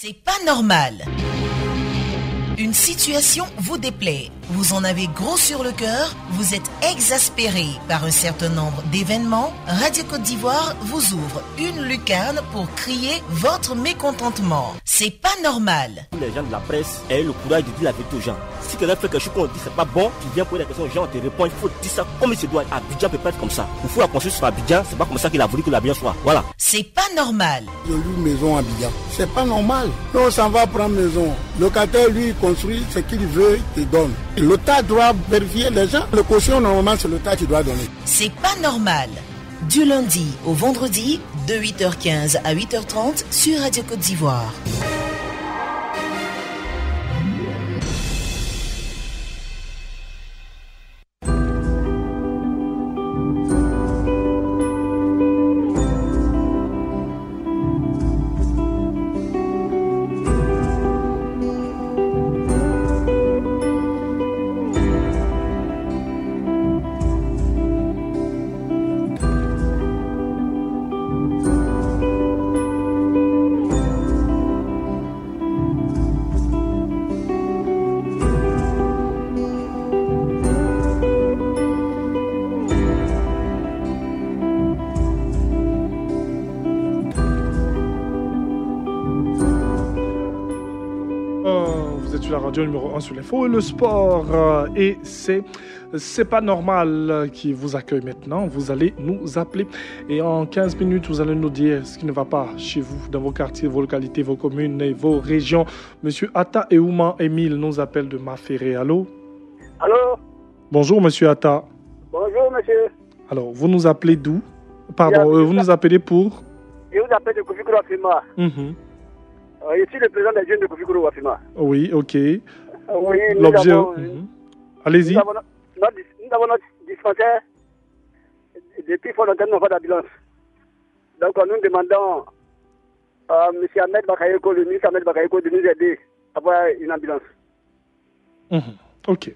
C'est pas normal. Une situation vous déplaît, vous en avez gros sur le cœur, vous êtes exaspéré par un certain nombre d'événements, Radio Côte d'Ivoire vous ouvre une lucarne pour crier votre mécontentement. C'est pas normal. Les gens de la presse aient le courage de dire la vérité aux gens. Si quelqu'un fait quelque chose qu'on dit c'est pas bon, tu viens poser la question aux gens, on te répond, il faut dire ça comme il se doit. Abidjan peut pas être comme ça. Il faut la construire sur Abidjan, c'est pas comme ça qu'il a voulu que l'Abidjan soit. Voilà. C'est pas normal. Je loue une maison à Abidjan. C'est pas normal. Non, on s'en va prendre maison. Le locataire, lui, construit ce qu'il veut, il donne. L'État doit vérifier les gens. Le caution, normalement, c'est l'État qui doit donner. C'est pas normal. Du lundi au vendredi, de 8h15 à 8h30 sur Radio Côte d'Ivoire. Radio numéro 1 sur l'info et le sport. Et c'est pas normal qui vous accueille maintenant. Vous allez nous appeler et en 15 minutes, vous allez nous dire ce qui ne va pas chez vous, dans vos quartiers, vos localités, vos communes et vos régions. Monsieur Atta et Ouma Émile nous appellent de Maféré. Allô? Allô? Bonjour, monsieur Atta. Bonjour, monsieur. Alors, vous nous appelez d'où? Pardon, vous nous appelez pour? Je vous appelle de Kofi Kouro Wafima. Je suis le président des jeunes de Kofi Kouro Wafima. Oui, ok. Oui, l'objet. Allez-y. Nous avons notre dispensaire. Depuis fort longtemps, nous n'avons pas d'ambulance. Donc, nous demandons à M. Ahmed Bakayoko, le ministre Ahmed Bakayoko, de nous aider à avoir une ambulance. Ok.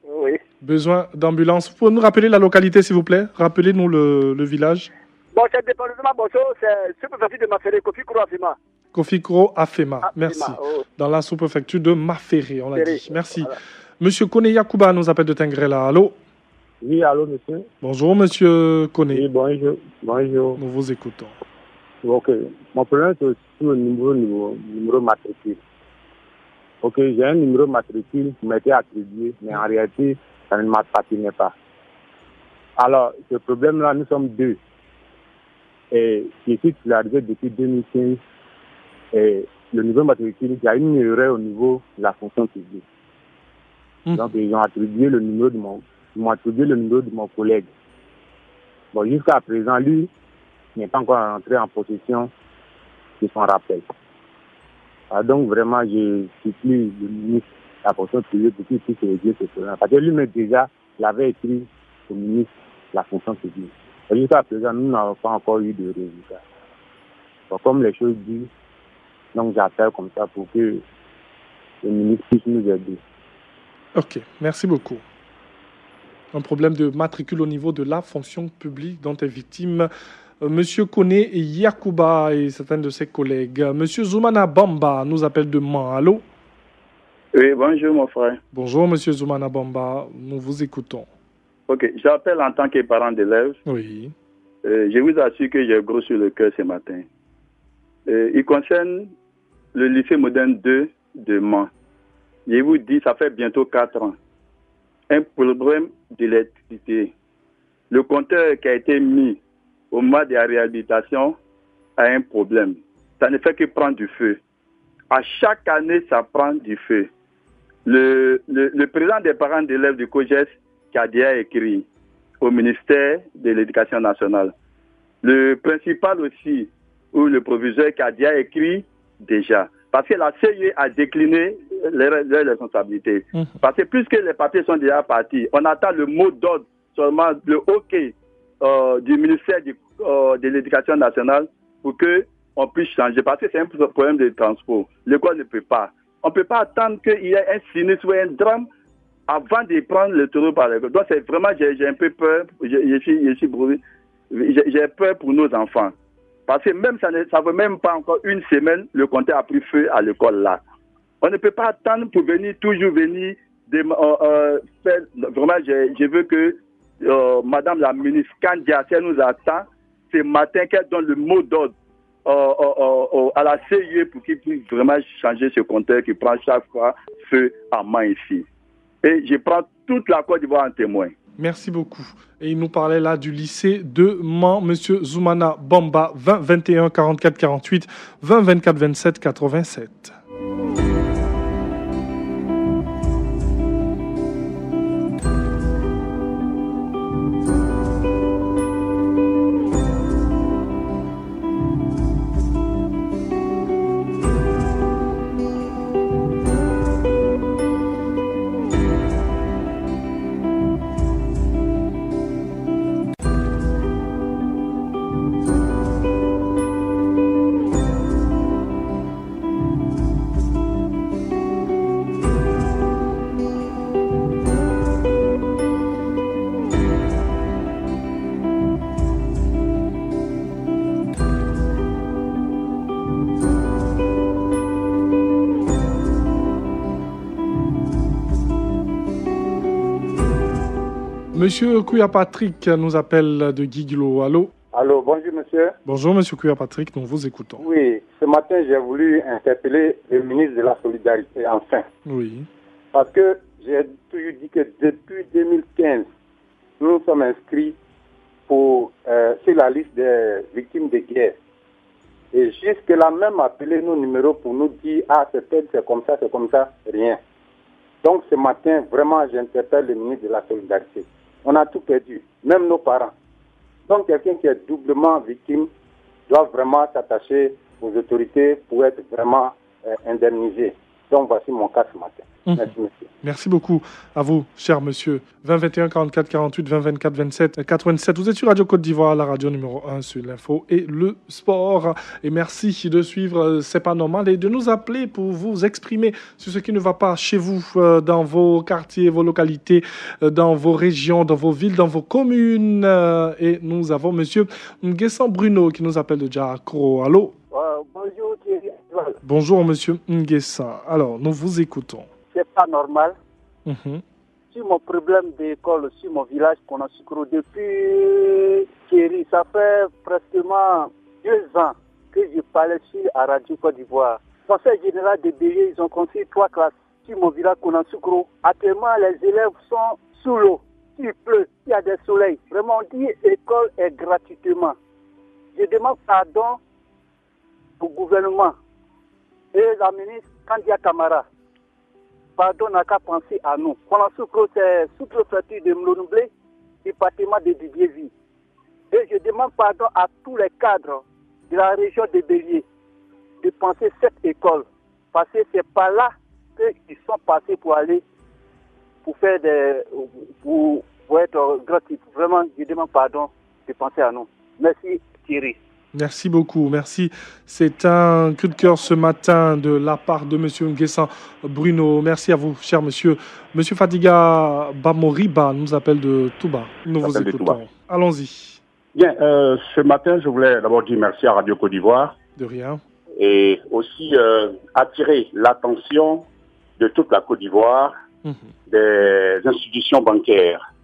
Oui. Besoin d'ambulance. Vous pouvez nous rappeler la localité, s'il vous plaît? Rappelez-nous le village. Bon, c'est le département Bosso, c'est sous-préfecture de Maféré, Kofi Kouro Wafima. Kofi Kouro Afema, merci. Oh. Dans la sous-préfecture de Maféré, on l'a dit. Merci. Voilà. Monsieur Kone Yakuba nous appelle de Tengrela. Allô? Oui, allô, monsieur. Bonjour, monsieur Kone. Oui, bonjour. Bonjour. Nous vous écoutons. Ok. Mon problème, c'est aussi le numéro matricule. Ok, j'ai un numéro matricule qui m'a été attribué, mais en réalité, ça ne m'appartenait pas. Alors, ce problème-là, nous sommes deux. Et qui est titularisé depuis 2015. Et le niveau matricule, il y a une erreur au niveau de la fonction publique. Donc, ils ont attribué le numéro de mon collègue. Bon, jusqu'à présent, lui, n'est pas encore rentré en possession de son rappel. Alors, donc, vraiment, je supplie le ministre de la fonction publique pour qu'il puisse régler ce problème. Parce que lui-même, déjà, l'avait écrit au ministre de la fonction publique. Et jusqu'à présent, nous n'avons pas encore eu de résultat. Donc, comme les choses disent, donc j'appelle comme ça pour que le ministre puisse nous aider. Ok, merci beaucoup. Un problème de matricule au niveau de la fonction publique dont est victime Monsieur Kone Yakuba et certains de ses collègues. Monsieur Zoumana Bamba nous appelle de Man. Allô? Oui, bonjour mon frère. Bonjour Monsieur Zoumana Bamba, nous vous écoutons. Ok, j'appelle en tant que parent d'élève. Oui. Je vous assure que j'ai gros sur le cœur ce matin. Il concerne le lycée moderne 2 de Mans. Je vous dis, ça fait bientôt 4 ans. Un problème d'électricité. Le compteur qui a été mis au moment de la réhabilitation a un problème. Ça ne fait que prendre du feu. À chaque année, ça prend du feu. Le président des parents d'élèves du COGES qui a déjà écrit au ministère de l'Éducation nationale. Le principal aussi, ou le proviseur qui a déjà écrit déjà. Parce que la CIE a décliné les responsabilités. Parce que puisque les papiers sont déjà partis, on attend le mot d'ordre, seulement le OK du ministère de l'Éducation nationale pour qu'on puisse changer. Parce que c'est un problème de transport. L'école ne peut pas. On ne peut pas attendre qu'il y ait un sinistre ou un drame avant de prendre le taureau par l'école. Donc c'est vraiment, j'ai un peu peur, je suis brouillé. J'ai peur pour nos enfants. Parce que même ça ne veut même pas encore une semaine, le compteur a pris feu à l'école là. On ne peut pas attendre pour toujours venir. Vraiment, je veux que Madame la ministre, quand Diassé nous attend, ce matin qu'elle donne le mot d'ordre à la CIE pour qu'il puisse vraiment changer ce compteur qui prend chaque fois feu à main ici. Et je prends toute la Côte d'Ivoire en témoin. Merci beaucoup. Et il nous parlait là du lycée de Mans, Monsieur Zoumana Bamba, 20 21 44 48, 20 24 27 87. Monsieur Kouya Patrick nous appelle de Guiglo. Allô? Allô, bonjour monsieur. Bonjour monsieur Kouya Patrick, nous vous écoutons. Oui, ce matin j'ai voulu interpeller le ministre de la Solidarité, enfin. Oui. Parce que j'ai toujours dit que depuis 2015, nous nous sommes inscrits sur la liste des victimes de guerre. Et jusque-là même appelé nos numéros pour nous dire « Ah, c'est comme ça, rien ». Donc ce matin, vraiment, j'interpelle le ministre de la Solidarité. On a tout perdu, même nos parents. Donc quelqu'un qui est doublement victime doit vraiment s'attacher aux autorités pour être vraiment indemnisé. Donc voici mon cas ce matin. Merci monsieur. Merci beaucoup à vous, cher monsieur. 20 21 44 48, 20 24 27 87. Vous êtes sur Radio Côte d'Ivoire, la radio numéro 1 sur l'info et le sport. Et merci de suivre C'est pas normal et de nous appeler pour vous exprimer sur ce qui ne va pas chez vous, dans vos quartiers, vos localités, dans vos régions, dans vos villes, dans vos communes. Et nous avons monsieur Nguessan Bruno qui nous appelle de Djakro. Allô? Bonjour Thierry. Bonjour monsieur Nguessan. Alors, nous vous écoutons. C'est pas normal. Sur mon problème d'école, sur mon village Konasukro, depuis Thierry, ça fait pratiquement 2 ans que je parlais à Radio Côte d'Ivoire. Conseil général de Bélier, ils ont construit 3 classes sur mon village Konasukro. Actuellement, les élèves sont sous l'eau. S'il pleut, s'il y a des soleils. Vraiment, on dit école est gratuitement. Je demande pardon au gouvernement et la ministre Kandia Kamara. Pardon, n'a qu'à penser à nous. Konasukro, c'est sous-préfecture de Mlonoublé, département de Didiévi. Et je demande pardon à tous les cadres de la région de Bélier de penser cette école. Parce que c'est pas là qu'ils sont passés pour aller, pour faire pour être gratuits. Vraiment, je demande pardon de penser à nous. Merci Thierry. Merci beaucoup, merci. C'est un coup de cœur ce matin de la part de monsieur Nguessan Bruno. Merci à vous, cher monsieur. Monsieur Fadiga Bamoriba nous appelle de Touba. Nous vous écoutons. Allons-y. Bien, ce matin, je voulais d'abord dire merci à Radio Côte d'Ivoire. De rien. Et aussi attirer l'attention de toute la Côte d'Ivoire, des institutions bancaires.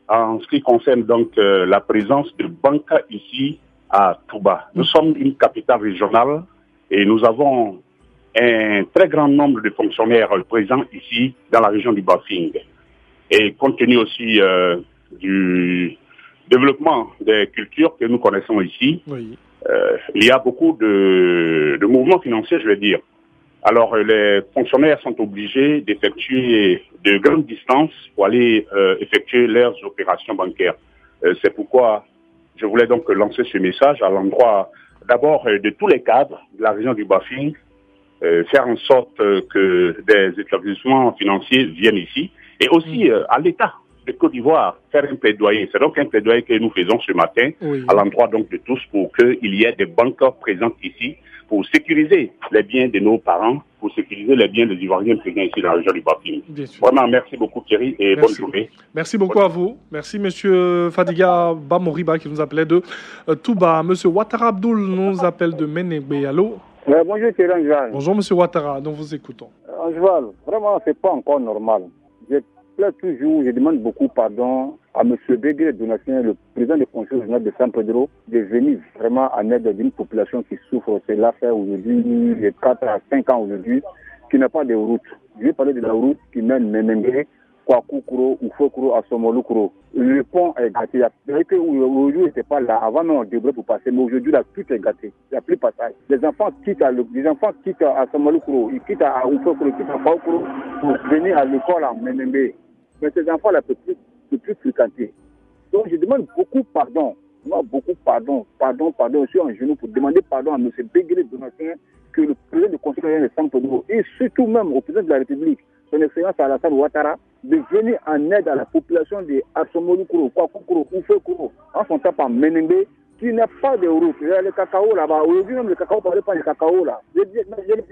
En ce qui concerne donc la présence de banques ici, à Touba. Nous sommes une capitale régionale et nous avons un très grand nombre de fonctionnaires présents ici dans la région du Bafing. Et compte tenu aussi du développement des cultures que nous connaissons ici, il y a beaucoup de mouvements financiers, je vais dire. Alors les fonctionnaires sont obligés d'effectuer de grandes distances pour aller effectuer leurs opérations bancaires. C'est pourquoi je voulais donc lancer ce message à l'endroit d'abord de tous les cadres de la région du Bafing, faire en sorte que des établissements financiers viennent ici, et aussi à l'État de Côte d'Ivoire, faire un plaidoyer. C'est donc un plaidoyer que nous faisons ce matin à l'endroit donc de tous pour qu'il y ait des banques présentes ici pour sécuriser les biens de nos parents, pour sécuriser les biens des Ivoiriens présents ici dans la région du Bafim. Vraiment, merci beaucoup Thierry et bonne journée. Merci beaucoup à vous. Merci Monsieur Fadiga Bamoriba qui nous appelait de Touba. Monsieur Ouattara Abdoul nous appelle de Ménégbé. Allô? Bonjour Thierry Angeval. Bonjour Monsieur Ouattara, nous vous écoutons. Angeval, vraiment c'est pas encore normal. Je plaide toujours, je demande beaucoup pardon à M. Bégué Donatien, le président du conseil régional de San Pedro, de venir vraiment en aide d'une population qui souffre. C'est l'affaire aujourd'hui, de 4 à 5 ans aujourd'hui, qui n'a pas de route. Je vais parler de la route qui mène Ménémbé, Kwakoukro, Oufokro, à Somolukro. Le pont est gâté. Aujourd'hui, il n'était pas là. Avant, on devrait pour passer, mais aujourd'hui, là, tout est gâté. Il n'y a plus de passage. Les enfants quittent à Somolukro, ils quittent à Oufokro, ils quittent à Kwakoukro pour venir à l'école à Ménémbé. Mais ces enfants-là ne peuvent plus fréquenter. Donc, je demande beaucoup pardon. Je suis en genoux pour demander pardon à M. Bégué Donatien, que le président du conseil régional de San Pedro, et surtout même au président de la République, son excellence Alassane Ouattara, de venir en aide à la population de Assomolukro, Kwakoukro, Oufekro, en son temps par Ménémbé, qui n'a pas de route. Il y a le cacao là-bas. Aujourd'hui, même le cacao, on ne parle pas du cacao là. J'ai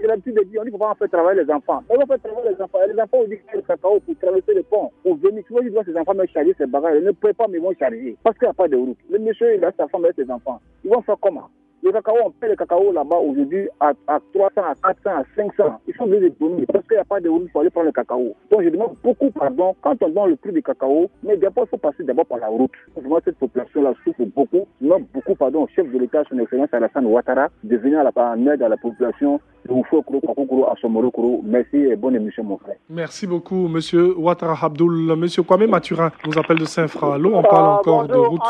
l'habitude de dire, on dit qu'il faut pas faire travailler les enfants. Mais on va faire travailler les enfants. Les enfants, on dit qu'il y a le cacao pour traverser le pont, pour venir. Tu vois, je dois ces enfants me charger ces bagages. Ils ne peuvent pas, mais ils vont charger. Parce qu'il n'y a pas de route. Le monsieur, il a sa femme et ses enfants. Ils vont faire comment? Le cacao, on paie le cacao là-bas aujourd'hui à 300, à 400, à 500. Ils sont obligés de donner parce qu'il n'y a pas de route pour aller prendre le cacao. Donc je demande beaucoup pardon quand on donne le prix du cacao, mais d'abord il faut passer d'abord par la route. Vraiment, cette population-là souffre beaucoup. Je demande beaucoup pardon au chef de l'État, son excellence Alassane Ouattara, de venir en aide à la population de Oufokro, Kwakoukro, Assomolukro. Merci et bonne émission, mon frère. Merci beaucoup, Monsieur Ouattara Abdoul. Monsieur Kwame Mathurin nous appelle de Saint-Fra. Allô, on parle encore de route.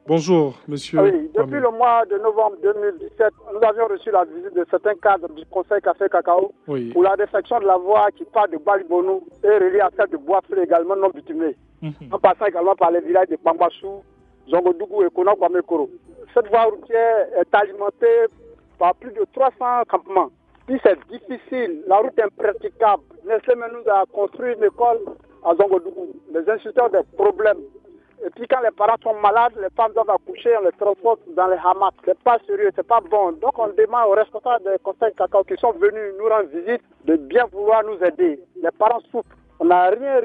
Bonjour, Monsieur. Oui, depuis le mois de novembre 2017, nous avions reçu la visite de certains cadres du Conseil Café Cacao pour la défection de la voie qui part de Balibonou et relie à celle de Boisflé également non bitumée, en passant également par les villages de Pambassou, Zongodougou et Konakwamekoro. Cette voie routière est alimentée par plus de 300 campements. Puis c'est difficile, la route est impraticable. Nestlé nous a construit une école à Zongodougou. Les instituteurs ont des problèmes. Et puis quand les parents sont malades, les femmes doivent accoucher, on les transporte dans les hamacs. C'est pas sérieux, c'est pas bon. Donc on demande aux responsables des conseils cacao qui sont venus nous rendre visite de bien vouloir nous aider. Les parents souffrent. On n'a rien.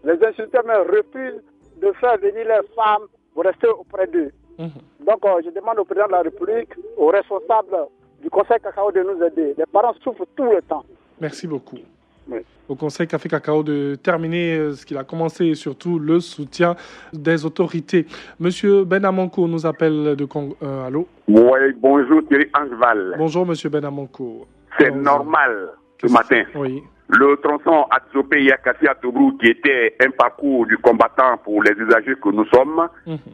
Les instituteurs même refusent de faire venir les femmes pour rester auprès d'eux. Donc je demande au président de la République, aux responsables du conseil cacao de nous aider. Les parents souffrent tout le temps. Merci beaucoup. Oui. Au Conseil Café Cacao de terminer ce qu'il a commencé et surtout le soutien des autorités. Monsieur Benamanko nous appelle de Congo. Allô? Oui, bonjour Thierry Angeval. Bonjour Monsieur Benamanko. C'est normal ce matin. Oui. Le tronçon Adzopé-Yakassia-Tobrou, qui était un parcours du combattant pour les usagers que nous sommes,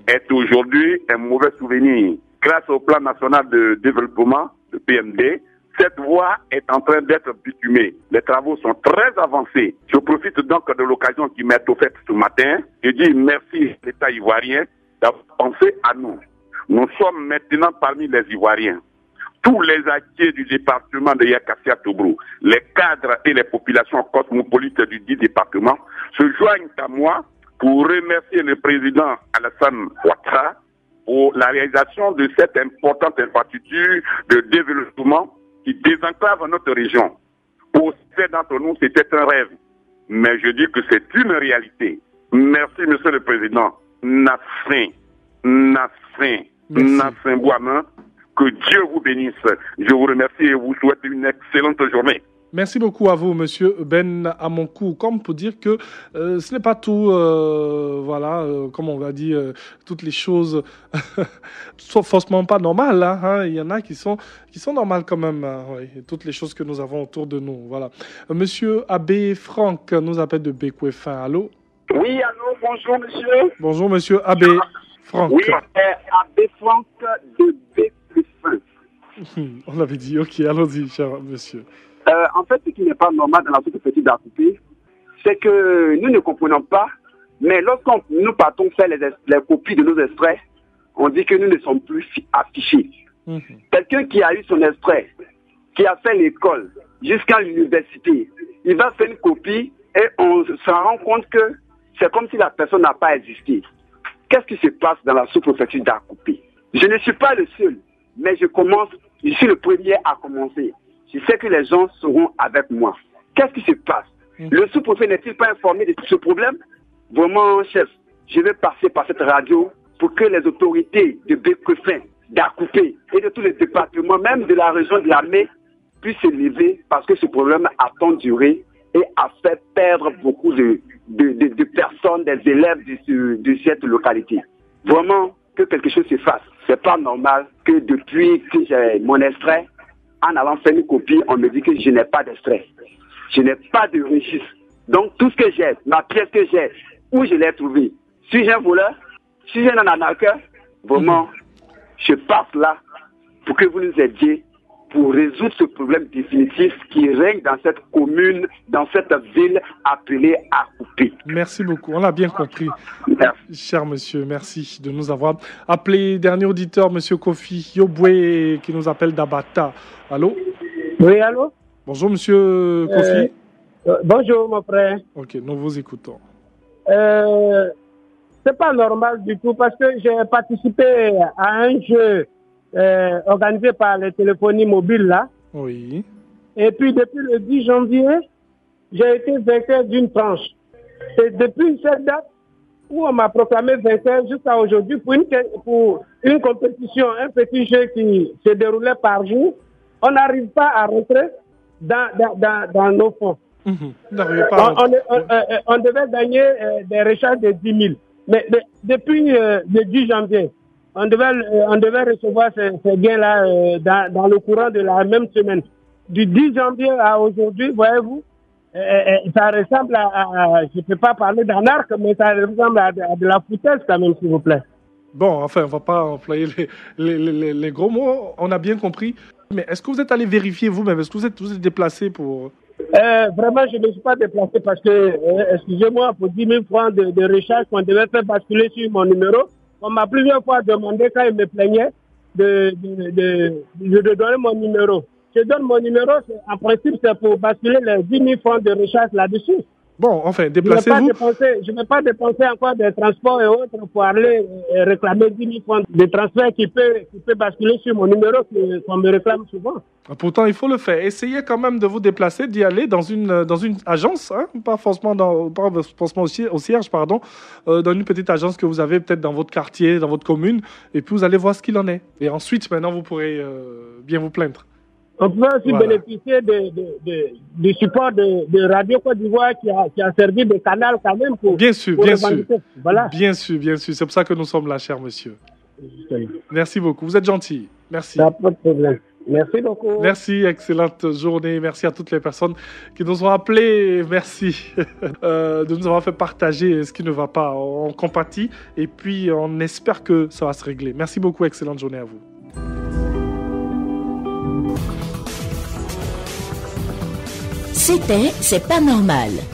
est aujourd'hui un mauvais souvenir. Grâce au plan national de développement, le PND, cette voie est en train d'être bitumée. Les travaux sont très avancés. Je profite donc de l'occasion qui m'est offerte ce matin. Je dis merci à l'État ivoirien d'avoir pensé à nous. Nous sommes maintenant parmi les Ivoiriens. Tous les acquis du département de Yakassia-Tobrou, les cadres et les populations cosmopolites du dit département se joignent à moi pour remercier le président Alassane Ouattara pour la réalisation de cette importante infrastructure de développement qui désenclave notre région. Pour certains d'entre nous, c'était un rêve. Mais je dis que c'est une réalité. Merci, Monsieur le Président. Nassin Boismin. Que Dieu vous bénisse. Je vous remercie et vous souhaite une excellente journée. Merci beaucoup à vous, Monsieur Ben Amonkou. Comme pour dire que ce n'est pas tout, comme on va dire, toutes les choses sont forcément pas normales. Hein. Il y en a qui sont normales quand même. Oui. Toutes les choses que nous avons autour de nous. Voilà. Monsieur Abbé Franck nous appelle de Bécouéfin. Allô? Oui, allô, bonjour, monsieur. Bonjour, Monsieur Abbé Franck. Oui, Abbé Franck de Bécouéfin. On l'avait dit. Ok, allons-y, cher monsieur. En fait, ce qui n'est pas normal dans la société petite d'Acoupé, c'est que nous ne comprenons pas, mais lorsqu'on nous partons faire les copies de nos extraits, on dit que nous ne sommes plus affichés. Quelqu'un qui a eu son extrait, qui a fait l'école jusqu'à l'université, il va faire une copie et on se rend compte que c'est comme si la personne n'a pas existé. Qu'est-ce qui se passe dans la sous-préfecture d'Acoupé? Je ne suis pas le seul. mais je suis le premier à commencer. Je sais que les gens seront avec moi. Qu'est-ce qui se passe? Le sous-préfet n'est-il pas informé de ce problème? Vraiment, chef, je vais passer par cette radio pour que les autorités de Bécrefin, d'Akoupé et de tous les départements, même de la région de la Mé, puissent se lever parce que ce problème a tant duré et a fait perdre beaucoup de personnes, des élèves de cette localité. Vraiment, que quelque chose se fasse. C'est pas normal que depuis que j'ai mon extrait, en allant faire une copie, on me dit que je n'ai pas d'extrait. Je n'ai pas de registre. Donc tout ce que j'ai, ma pièce que j'ai, où je l'ai trouvée. Si j'ai un voleur, si j'ai un arnaqueur, vraiment, je passe là pour que vous nous aidiez pour résoudre ce problème définitif qui règne dans cette commune, dans cette ville appelée Akoupé. Merci beaucoup, on l'a bien compris. Merci. Cher monsieur, merci de nous avoir appelé. Dernier auditeur, monsieur Kofi Yoboué, qui nous appelle d'Abata. Allô? Oui, allô? Bonjour, monsieur Kofi. Bonjour, mon frère. Ok, nous vous écoutons. C'est pas normal du tout parce que j'ai participé à un jeu organisé par les téléphonies mobiles là. Oui. Et puis depuis le 10 janvier, j'ai été vainqueur d'une tranche. Et depuis cette date où on m'a proclamé vainqueur jusqu'à aujourd'hui pour une compétition, un petit jeu qui se déroulait par jour, on n'arrive pas à rentrer dans nos fonds. On devait gagner des recharges de 10 000. Mais depuis le 10 janvier, on devait recevoir ces gains-là dans le courant de la même semaine. Du 10 janvier à aujourd'hui, voyez-vous, ça ressemble à je ne peux pas parler d'un arc, mais ça ressemble à de la foutaise quand même, s'il vous plaît. Bon, enfin, on ne va pas employer les gros mots, on a bien compris. Mais est-ce que vous êtes allé vérifier vous-même? Est-ce que vous êtes déplacé pour... Vraiment, je ne me suis pas déplacé parce que, excusez-moi, pour 10 000 francs de recharge qu'on devait faire basculer sur mon numéro, on m'a plusieurs fois demandé, quand il me plaignait, de donner mon numéro. Je donne mon numéro, en principe, c'est pour basculer les 10 000 francs de recharge là-dessus. Bon, enfin, déplacez-vous. Je ne vais pas dépenser encore des transports et autres pour aller réclamer 10 000 francs de transfert qui peut basculer sur mon numéro qu'on me réclame souvent. Pourtant, il faut le faire. Essayez quand même de vous déplacer, d'y aller dans une agence, hein, pas forcément au cierge, dans une petite agence que vous avez peut-être dans votre quartier, dans votre commune, et puis vous allez voir ce qu'il en est. Et ensuite, maintenant, vous pourrez bien vous plaindre. On peut aussi bénéficier du support de Radio Côte d'Ivoire qui a servi de canal quand même pour... Bien sûr. Voilà. Bien sûr. C'est pour ça que nous sommes là, cher monsieur. Merci beaucoup. Vous êtes gentil. Merci. Pas de problème. Merci beaucoup. Merci, excellente journée. Merci à toutes les personnes qui nous ont appelés. Merci de nous avoir fait partager ce qui ne va pas. On compatit et puis on espère que ça va se régler. Merci beaucoup, excellente journée à vous. C'est pas normal.